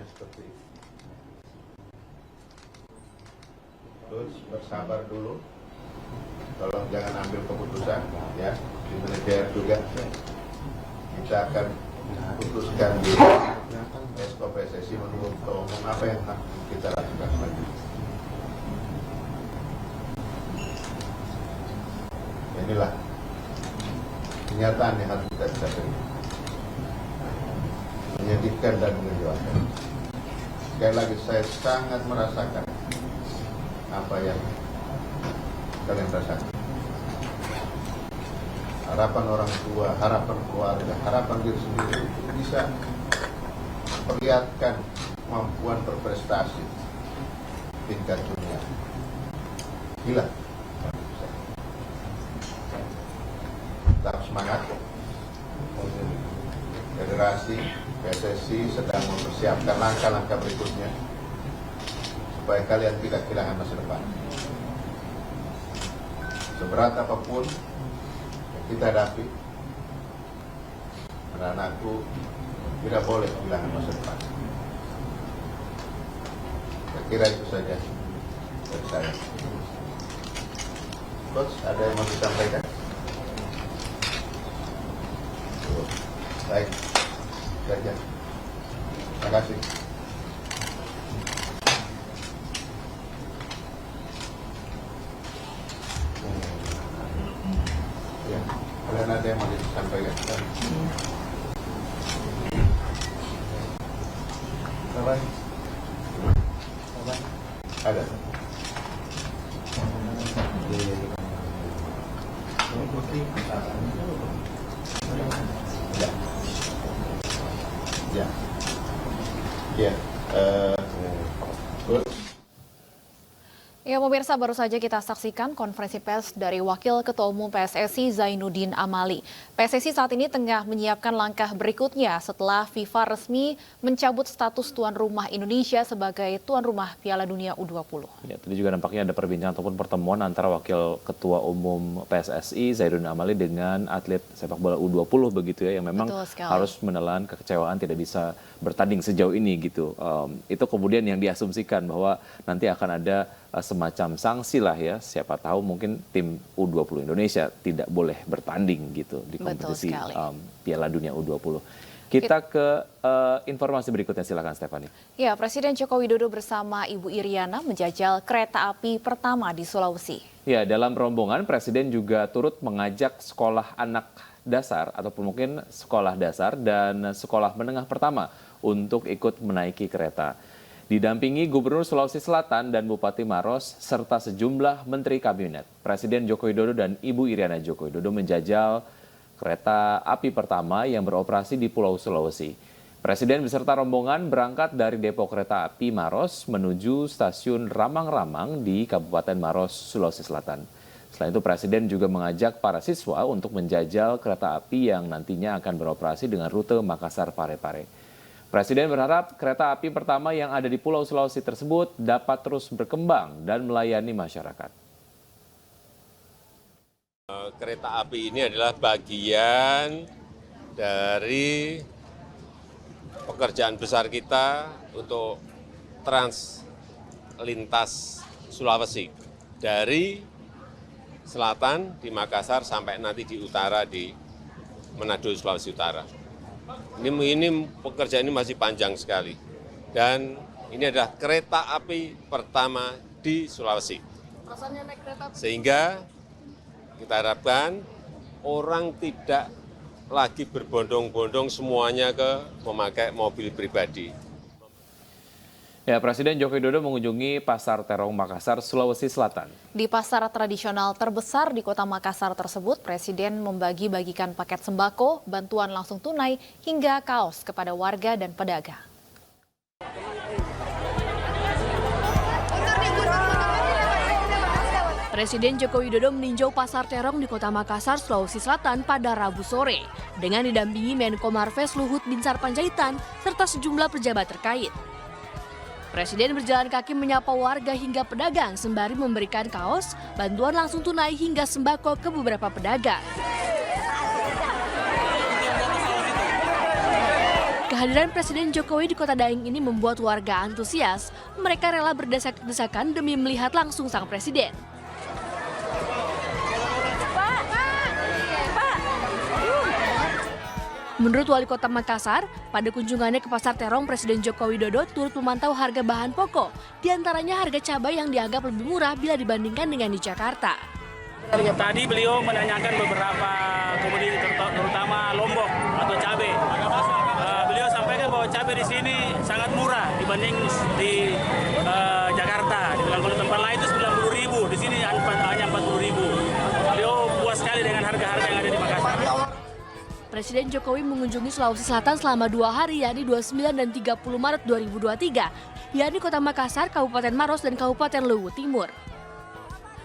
kondisinya seperti ini. Terus bersabar dulu, tolong jangan ambil keputusan ya, di manajer juga kita akan putuskan di Esko PSSI menurut ketua umum apa yang kita lakukan lagi. Inilah kenyataan yang harus kita terima. Menyedihkan dan mengejutkan. Sekali lagi saya sangat merasakan apa yang kalian rasakan. Harapan orang tua, harapan keluarga, harapan diri sendiri bisa perlihatkan kemampuan berprestasi tingkat dunia. Gila. Tetap semangat. Federasi PSSI sedang mempersiapkan langkah-langkah berikutnya supaya kalian tidak kehilangan masa depan. Seberat apapun yang kita hadapi, anak-anakku tidak boleh kehilangan masa depan. Saya kira itu saja dari saya. Coach, ada yang mau disampaikan? Baik, saja. Terima kasih. Ya, kalian ada yang mau disampaikan? Apa? Ada. Ya. Ya. Ya, pemirsa, baru saja kita saksikan konferensi pers dari Wakil Ketua Umum PSSI Zainuddin Amali. PSSI saat ini tengah menyiapkan langkah berikutnya setelah FIFA resmi mencabut status tuan rumah Indonesia sebagai tuan rumah Piala Dunia U20. Ya, tadi juga nampaknya ada perbincangan ataupun pertemuan antara Wakil Ketua Umum PSSI Zainuddin Amali dengan atlet sepak bola U20 begitu ya, yang memang harus menelan kekecewaan tidak bisa bertanding sejauh ini gitu. Itu kemudian yang diasumsikan bahwa nanti akan ada semacam sanksi lah ya, siapa tahu mungkin tim U20 Indonesia tidak boleh bertanding gitu di kompetisi Piala Dunia U20. Kita ke informasi berikutnya, silakan Stephanie. Ya, Presiden Joko Widodo bersama Ibu Iriana menjajal kereta api pertama di Sulawesi. Ya, dalam rombongan Presiden juga turut mengajak sekolah anak dasar ataupun mungkin sekolah dasar dan sekolah menengah pertama untuk ikut menaiki kereta. Didampingi Gubernur Sulawesi Selatan dan Bupati Maros serta sejumlah menteri kabinet, Presiden Joko Widodo dan Ibu Iriana Joko Widodo menjajal kereta api pertama yang beroperasi di Pulau Sulawesi. Presiden beserta rombongan berangkat dari depo kereta api Maros menuju stasiun Ramang-Ramang di Kabupaten Maros, Sulawesi Selatan. Selain itu, Presiden juga mengajak para siswa untuk menjajal kereta api yang nantinya akan beroperasi dengan rute Makassar-Parepare. Presiden berharap kereta api pertama yang ada di Pulau Sulawesi tersebut dapat terus berkembang dan melayani masyarakat. Kereta api ini adalah bagian dari pekerjaan besar kita untuk lintas Sulawesi. Dari selatan di Makassar sampai nanti di utara di Manado, Sulawesi Utara. Ini pekerjaan ini masih panjang sekali, dan ini adalah kereta api pertama di Sulawesi. Sehingga kita harapkan orang tidak lagi berbondong-bondong semuanya memakai mobil pribadi. Ya, Presiden Joko Widodo mengunjungi Pasar Terong Makassar, Sulawesi Selatan. Di pasar tradisional terbesar di kota Makassar tersebut, Presiden membagi-bagikan paket sembako, bantuan langsung tunai, hingga kaos kepada warga dan pedagang. Presiden Joko Widodo meninjau Pasar Terong di kota Makassar, Sulawesi Selatan pada Rabu sore, dengan didampingi Menko Marves Luhut Binsar Panjaitan serta sejumlah pejabat terkait. Presiden berjalan kaki menyapa warga hingga pedagang sembari memberikan kaos, bantuan langsung tunai hingga sembako ke beberapa pedagang. Kehadiran Presiden Jokowi di Kota Daeng ini membuat warga antusias. Mereka rela berdesak-desakan demi melihat langsung sang presiden. Menurut Wali Kota Makassar, pada kunjungannya ke Pasar Terong, Presiden Joko Widodo turut memantau harga bahan pokok, diantaranya harga cabai yang dianggap lebih murah bila dibandingkan dengan di Jakarta. Tadi beliau menanyakan beberapa komoditi terutama lombok atau cabai. Beliau sampaikan bahwa cabai di sini sangat murah dibanding di Jakarta. Di kalau tempat lain itu 90.000, di sini hanya 40.000. Beliau puas sekali dengan harga-harga yang ada di Makassar. Presiden Jokowi mengunjungi Sulawesi Selatan selama 2 hari, yakni 29 dan 30 Maret 2023, yakni Kota Makassar, Kabupaten Maros, dan Kabupaten Luwu Timur.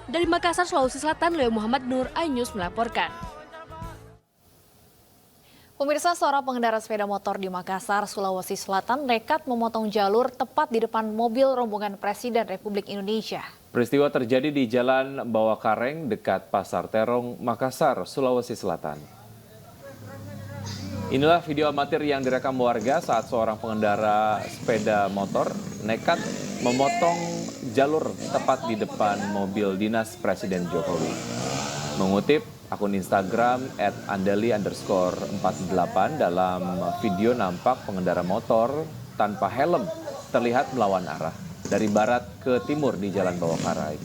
Dari Makassar, Sulawesi Selatan, Leo Muhammad Nur, iNews melaporkan. Pemirsa, seorang pengendara sepeda motor di Makassar, Sulawesi Selatan nekat memotong jalur tepat di depan mobil rombongan Presiden Republik Indonesia. Peristiwa terjadi di Jalan Bawakareng dekat Pasar Terong, Makassar, Sulawesi Selatan. Inilah video amatir yang direkam warga saat seorang pengendara sepeda motor nekat memotong jalur tepat di depan mobil dinas Presiden Jokowi. Mengutip akun Instagram @andali_48, dalam video nampak pengendara motor tanpa helm terlihat melawan arah dari barat ke timur di Jalan Bawakareng.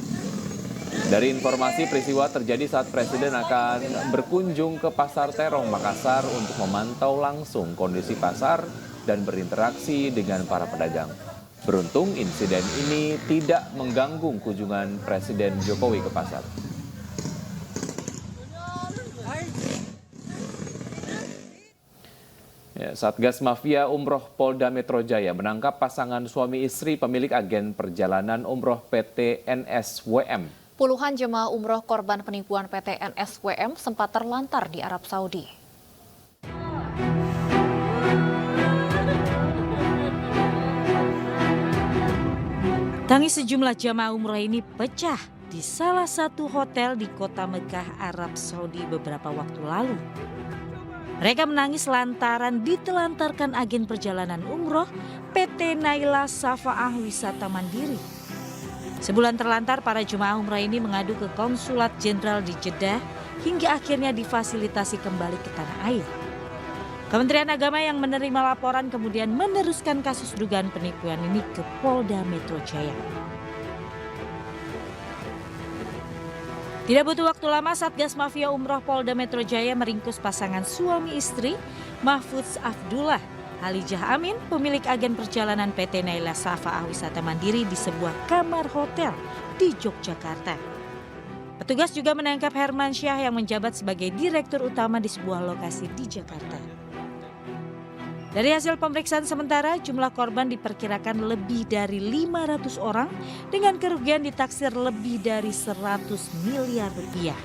Dari informasi, peristiwa terjadi saat Presiden akan berkunjung ke Pasar Terong, Makassar untuk memantau langsung kondisi pasar dan berinteraksi dengan para pedagang. Beruntung insiden ini tidak mengganggu kunjungan Presiden Jokowi ke pasar. Satgas Mafia Umroh Polda Metro Jaya menangkap pasangan suami istri pemilik agen perjalanan umroh PT NSWM. Puluhan jemaah umroh korban penipuan PT NSWM sempat terlantar di Arab Saudi. Tangis sejumlah jamaah umroh ini pecah di salah satu hotel di kota Mekah, Arab Saudi beberapa waktu lalu. Mereka menangis lantaran ditelantarkan agen perjalanan umroh PT Naila Safaah Wisata Mandiri. Sebulan terlantar, para jemaah umrah ini mengadu ke Konsulat Jenderal di Jeddah hingga akhirnya difasilitasi kembali ke tanah air. Kementerian Agama yang menerima laporan kemudian meneruskan kasus dugaan penipuan ini ke Polda Metro Jaya. Tidak butuh waktu lama, Satgas Mafia Umroh Polda Metro Jaya meringkus pasangan suami istri Mahfudz Abdullah Halijah Amin, pemilik agen perjalanan PT Naila Safaah Wisata Mandiri di sebuah kamar hotel di Yogyakarta. Petugas juga menangkap Herman Syah yang menjabat sebagai direktur utama di sebuah lokasi di Jakarta. Dari hasil pemeriksaan sementara, jumlah korban diperkirakan lebih dari 500 orang dengan kerugian ditaksir lebih dari 100 miliar rupiah.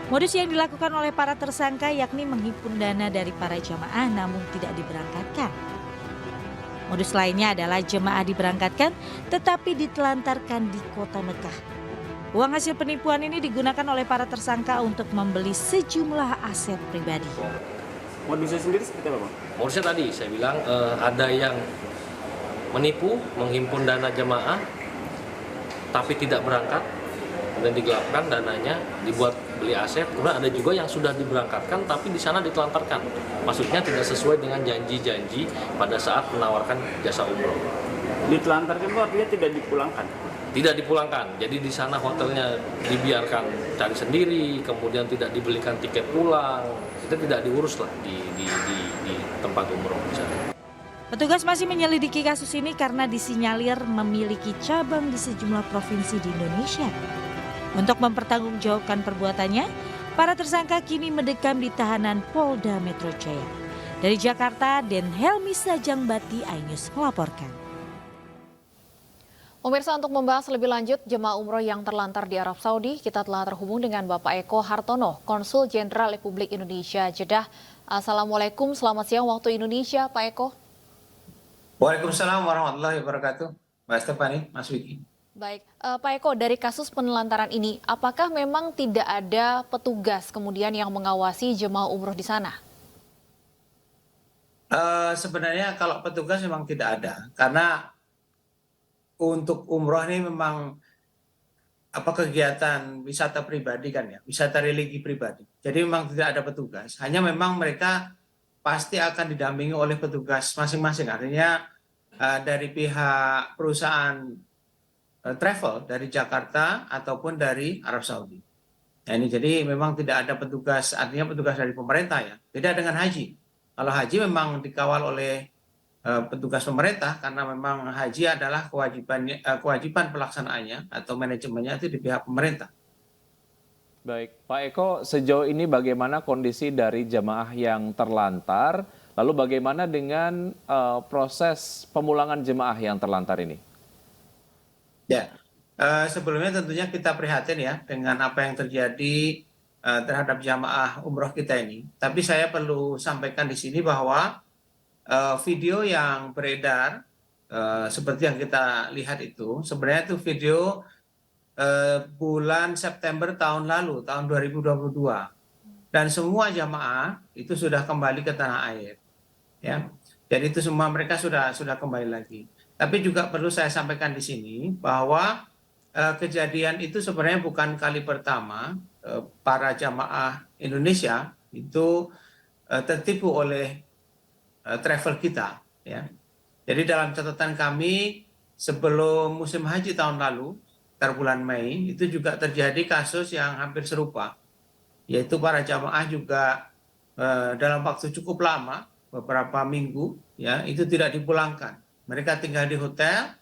Modus yang dilakukan oleh para tersangka yakni menghimpun dana dari para jemaah namun tidak diberangkatkan. Modus lainnya adalah jemaah diberangkatkan tetapi ditelantarkan di kota Mekah. Uang hasil penipuan ini digunakan oleh para tersangka untuk membeli sejumlah aset pribadi. Modusnya sendiri seperti apa, Bang? Modusnya tadi saya bilang ada yang menipu, menghimpun dana jemaah tapi tidak berangkat dan digelapkan dananya, dibuat beli aset. Kemudian ada juga yang sudah diberangkatkan tapi di sana ditelantarkan. Maksudnya tidak sesuai dengan janji-janji pada saat menawarkan jasa umroh. Ditelantarkan itu artinya tidak dipulangkan? Tidak dipulangkan. Jadi di sana hotelnya dibiarkan cari sendiri, kemudian tidak dibelikan tiket pulang. Itu tidak diurus lah di tempat umroh misalnya. Petugas masih menyelidiki kasus ini karena disinyalir memiliki cabang di sejumlah provinsi di Indonesia. Untuk mempertanggungjawabkan perbuatannya, para tersangka kini mendekam di tahanan Polda Metro Jaya. Dari Jakarta, Den Helmi Sajangbati, iNews melaporkan. Pemirsa, untuk membahas lebih lanjut jemaah umroh yang terlantar di Arab Saudi, kita telah terhubung dengan Bapak Eko Hartono, Konsul Jenderal Republik Indonesia Jeddah. Assalamualaikum, selamat siang waktu Indonesia, Pak Eko. Waalaikumsalam warahmatullahi wabarakatuh. Mas Stefani, Mas Wiki. Baik, Pak Eko, dari kasus penelantaran ini, apakah memang tidak ada petugas kemudian yang mengawasi jemaah umroh di sana? Sebenarnya kalau petugas memang tidak ada, karena untuk umroh ini memang kegiatan wisata pribadi kan ya, wisata religi pribadi. Jadi memang tidak ada petugas, hanya memang mereka pasti akan didampingi oleh petugas masing-masing. Artinya dari pihak perusahaan travel dari Jakarta ataupun dari Arab Saudi. Nah, ini jadi memang tidak ada petugas, artinya petugas dari pemerintah ya. Beda dengan haji. Kalau haji memang dikawal oleh petugas pemerintah karena memang haji adalah kewajiban pelaksanaannya atau manajemennya itu di pihak pemerintah. Baik, Pak Eko, sejauh ini bagaimana kondisi dari jemaah yang terlantar? Lalu bagaimana dengan proses pemulangan jemaah yang terlantar ini? Ya, sebelumnya tentunya kita prihatin ya dengan apa yang terjadi terhadap jamaah umroh kita ini. Tapi saya perlu sampaikan di sini bahwa video yang beredar seperti yang kita lihat itu sebenarnya itu video bulan September tahun lalu, tahun 2022, dan semua jamaah itu sudah kembali ke tanah air, ya. Jadi itu semua mereka sudah kembali lagi. Tapi juga perlu saya sampaikan di sini bahwa kejadian itu sebenarnya bukan kali pertama para jamaah Indonesia itu tertipu oleh travel kita, ya. Jadi dalam catatan kami sebelum musim haji tahun lalu, sekitar bulan Mei, itu juga terjadi kasus yang hampir serupa, yaitu para jamaah juga dalam waktu cukup lama, beberapa minggu, ya, itu tidak dipulangkan. Mereka tinggal di hotel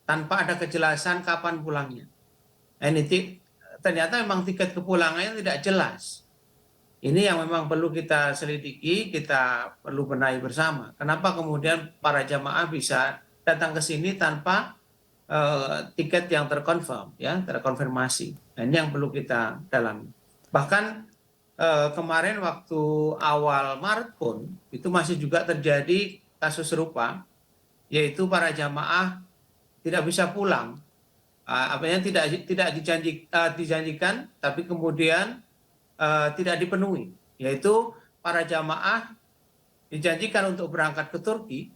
tanpa ada kejelasan kapan pulangnya. Ini ternyata memang tiket kepulangannya tidak jelas. Ini yang memang perlu kita selidiki, kita perlu benahi bersama. Kenapa kemudian para jamaah bisa datang ke sini tanpa tiket yang terkonfirm, ya, terkonfirmasi. Nah, ini yang perlu kita dalami. Bahkan kemarin waktu awal Maret pun itu masih juga terjadi kasus serupa, yaitu para jamaah tidak bisa pulang, tidak dijanjikan, tapi kemudian tidak dipenuhi, yaitu para jamaah dijanjikan untuk berangkat ke Turki,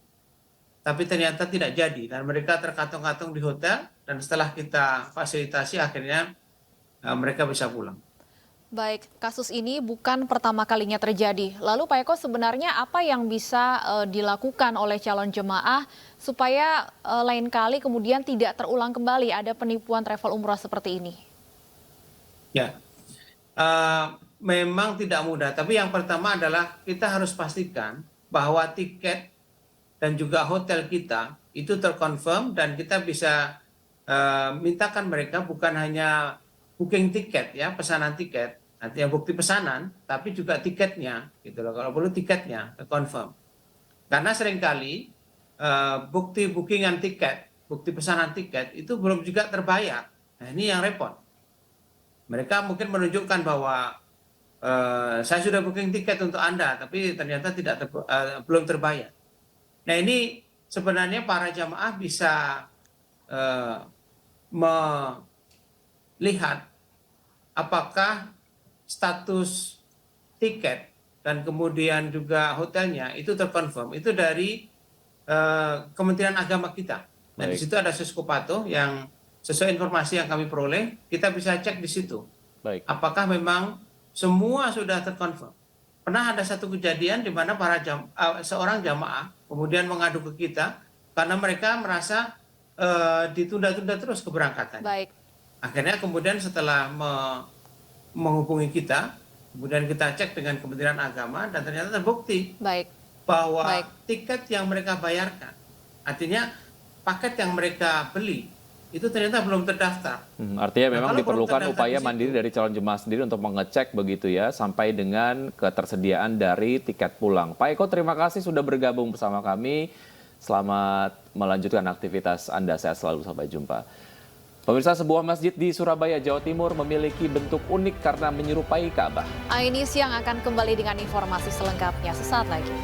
tapi ternyata tidak jadi dan mereka terkatung-katung di hotel dan setelah kita fasilitasi akhirnya mereka bisa pulang. Baik, kasus ini bukan pertama kalinya terjadi. Lalu Pak Eko, sebenarnya apa yang bisa dilakukan oleh calon jemaah supaya lain kali kemudian tidak terulang kembali ada penipuan travel umroh seperti ini? Ya, memang tidak mudah. Tapi yang pertama adalah kita harus pastikan bahwa tiket dan juga hotel kita itu terkonfirm dan kita bisa mintakan mereka bukan hanya booking tiket, ya, pesanan tiket, artinya bukti pesanan, tapi juga tiketnya, gitu loh. Kalau perlu tiketnya confirm. Karena seringkali bukti bookingan tiket, bukti pesanan tiket itu belum juga terbayar. Nah, ini yang repot. Mereka mungkin menunjukkan bahwa saya sudah booking tiket untuk Anda, tapi ternyata belum terbayar. Nah, ini sebenarnya para jamaah bisa melihat apakah status tiket dan kemudian juga hotelnya itu terkonfirm. Itu dari Kementerian Agama kita. Nah, di situ ada Seskopato yang sesuai informasi yang kami peroleh, kita bisa cek di situ. Baik. Apakah memang semua sudah terkonfirm. Pernah ada satu kejadian di mana seorang jamaah kemudian mengadu ke kita karena mereka merasa ditunda-tunda terus keberangkatan. Baik. Akhirnya kemudian setelah menghubungi kita, kemudian kita cek dengan Kementerian Agama dan ternyata terbukti bahwa tiket yang mereka bayarkan, artinya paket yang mereka beli, itu ternyata belum terdaftar. Artinya memang diperlukan upaya mandiri dari calon jemaah sendiri untuk mengecek begitu ya, sampai dengan ketersediaan dari tiket pulang. Pak Eko, terima kasih sudah bergabung bersama kami. Selamat melanjutkan aktivitas Anda, sehat selalu, sampai jumpa. Pemirsa, sebuah masjid di Surabaya, Jawa Timur memiliki bentuk unik karena menyerupai Ka'bah. Aini Siang akan kembali dengan informasi selengkapnya sesaat lagi.